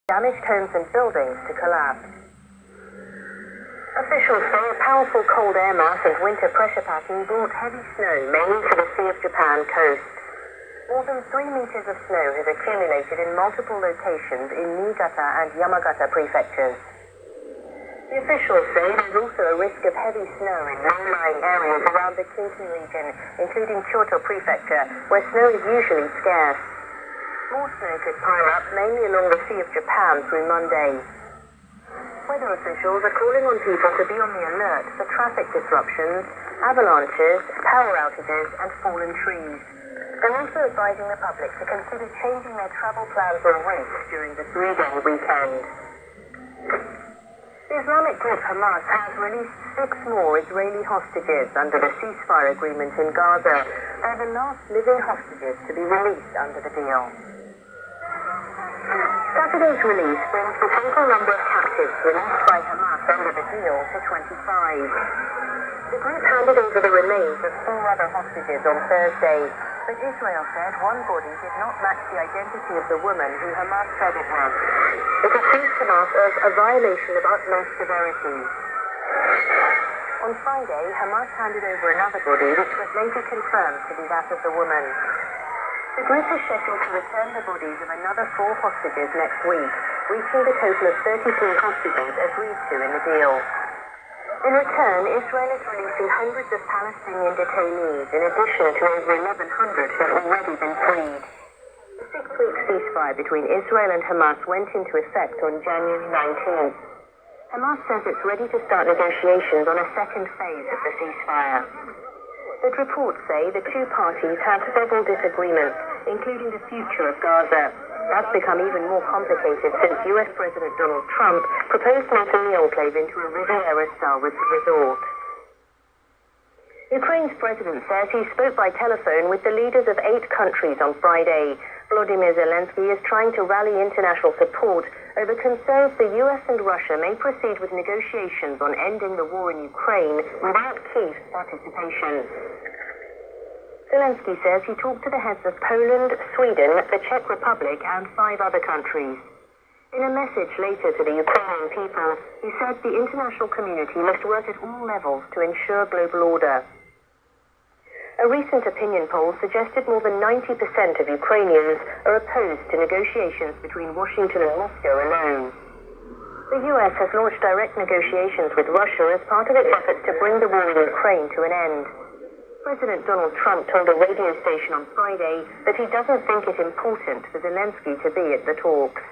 damaged homes and buildings to collapse. Officials say a powerful cold air mass and winter pressure pattern brought heavy snow mainly to the Sea of Japan coast. More than 3 meters of snow has accumulated in multiple locations in Niigata and Yamagata prefectures. The officials say there's also a risk of heavy snow in low-lying areas around the Kinki region, including Kyoto prefecture, where snow is usually scarce. More snow could pile up mainly along the Sea of Japan through Monday. Weather officials are calling on people to be on the alert for traffic disruptions, avalanches, power outages, and fallen trees. They're also advising the public to consider changing their travel plans or routes during the 3-day weekend. The Islamic group Hamas has released 6 more Israeli hostages under the ceasefire agreement in Gaza. They're the last living hostages to be released under the deal. Saturday's release brings the total number of captives released by Hamas under the deal to 25. The group handed over the remains of 4 other hostages on Thursday, but Israel said one body did not match the identity of the woman who Hamas said it was. It accused Hamas of a violation of utmost severity. On Friday, Hamas handed over another body which was later confirmed to be that of the woman. The group is scheduled to return the bodies of another 4 hostages next week, reaching the total of 33 hostages agreed to in the deal. In return, Israel is releasing hundreds of Palestinian detainees, in addition to over 1,100 who have already been freed. The 6-week ceasefire between Israel and Hamas went into effect on January 19th. Hamas says it's ready to start negotiations on a second phase of the ceasefire. But reports say the 2 parties have several disagreements, including the future of Gaza. That's become even more complicated since US President Donald Trump proposed making the enclave into a Riviera-style resort. Ukraine's president says he spoke by telephone with the leaders of 8 countries on Friday. Volodymyr Zelensky is trying to rally international support over concerns the US and Russia may proceed with negotiations on ending the war in Ukraine without Kyiv's participation. Zelensky says he talked to the heads of Poland, Sweden, the Czech Republic, and 5 other countries. In a message later to the Ukrainian people, he said the international community must work at all levels to ensure global order. A recent opinion poll suggested more than 90% of Ukrainians are opposed to negotiations between Washington and Moscow alone. The US has launched direct negotiations with Russia as part of its efforts to bring the war in Ukraine to an end. President Donald Trump told a radio station on Friday that he doesn't think it important for Zelensky to be at the talks.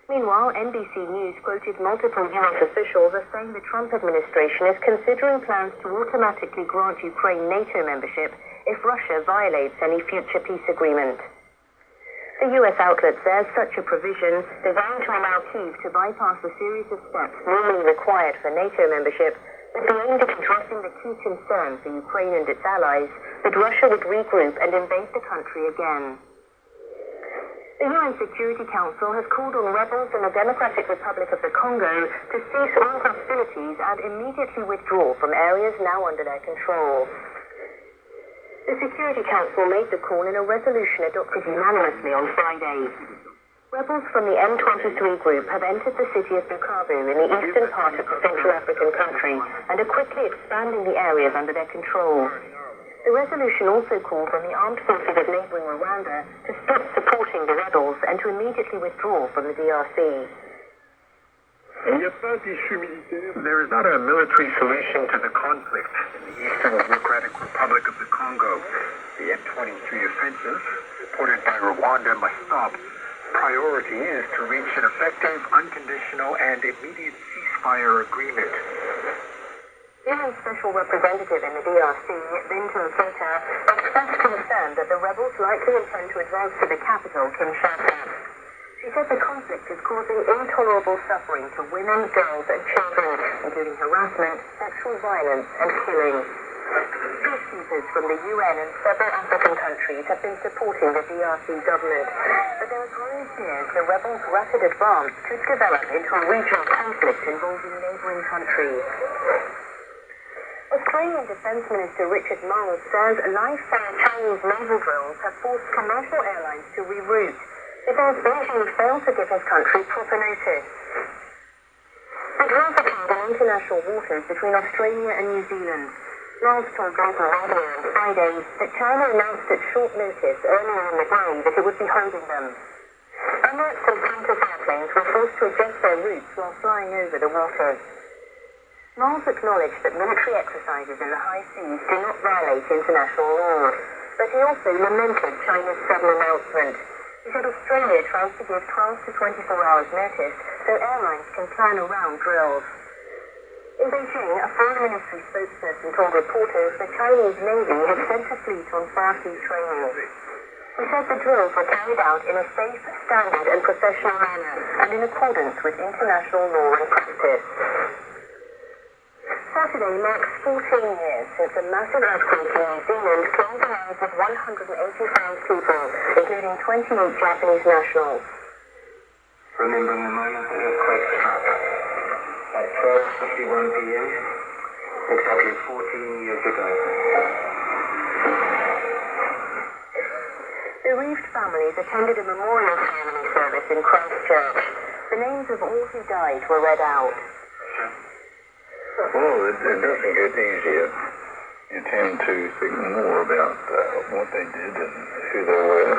Meanwhile, NBC News quoted multiple US officials as saying the Trump administration is considering plans to automatically grant Ukraine NATO membership if Russia violates any future peace agreement. The US outlet says such a provision, designed to allow Kyiv to bypass a series of steps normally required for NATO membership, would be aimed at addressing the key concern for Ukraine and its allies that Russia would regroup and invade the country again. The UN Security Council has called on rebels in the Democratic Republic of the Congo to cease all hostilities and immediately withdraw from areas now under their control. The Security Council made the call in a resolution adopted unanimously on Friday. Rebels from the M23 group have entered the city of Bukavu in the eastern part of the Central African country and are quickly expanding the areas under their control. The resolution also calls on the armed forces of neighboring Rwanda to stop supporting the rebels and to immediately withdraw from the DRC. There is not a military solution to the conflict in the Eastern Democratic Republic of the Congo. The M23 offensive, supported by Rwanda, must stop. Priority is to reach an effective, unconditional, and immediate ceasefire agreement. UN Special Representative in the DRC, Bintou Keita, expressed concern that the rebels likely intend to advance to the capital, Kinshasa. She said the conflict is causing intolerable suffering to women, girls, and children, including harassment, sexual violence, and killing. Peacekeepers from the UN and several African countries have been supporting the DRC government, but there are growing fears the rebels' rapid advance could develop into a regional conflict involving neighboring countries. Australian Defence Minister Richard Marles says live-fire Chinese naval drills have forced commercial airlines to reroute. He says Beijing failed to give his country proper notice. It was occurred in international waters between Australia and New Zealand. Miles told local radio on Friday that China announced at short notice earlier in the day that it would be holding them. Emirates and Qantas airplanes were forced to adjust their routes while flying over the waters. Miles acknowledged that military exercises in the high seas do not violate international law, but he also lamented China's sudden announcement. He said Australia tries to give 12 to 24 hours notice so airlines can plan around drills. In Beijing, a foreign ministry spokesperson told reporters the Chinese Navy had sent a fleet on Far Sea training. He said the drills were carried out in a safe, standard and professional manner and in accordance with international law and practice. Saturday marks 14 years since a massive earthquake in New Zealand claimed the lives of 185 people, including 28 Japanese nationals. Remembering the moment the earthquake struck at 12:51 p.m., exactly 14 years ago. Bereaved families attended a memorial ceremony service in Christchurch. The names of all who died were read out. Well, it doesn't get easier. You tend to think more about what they did and who they were.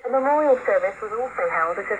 A memorial service was also held at a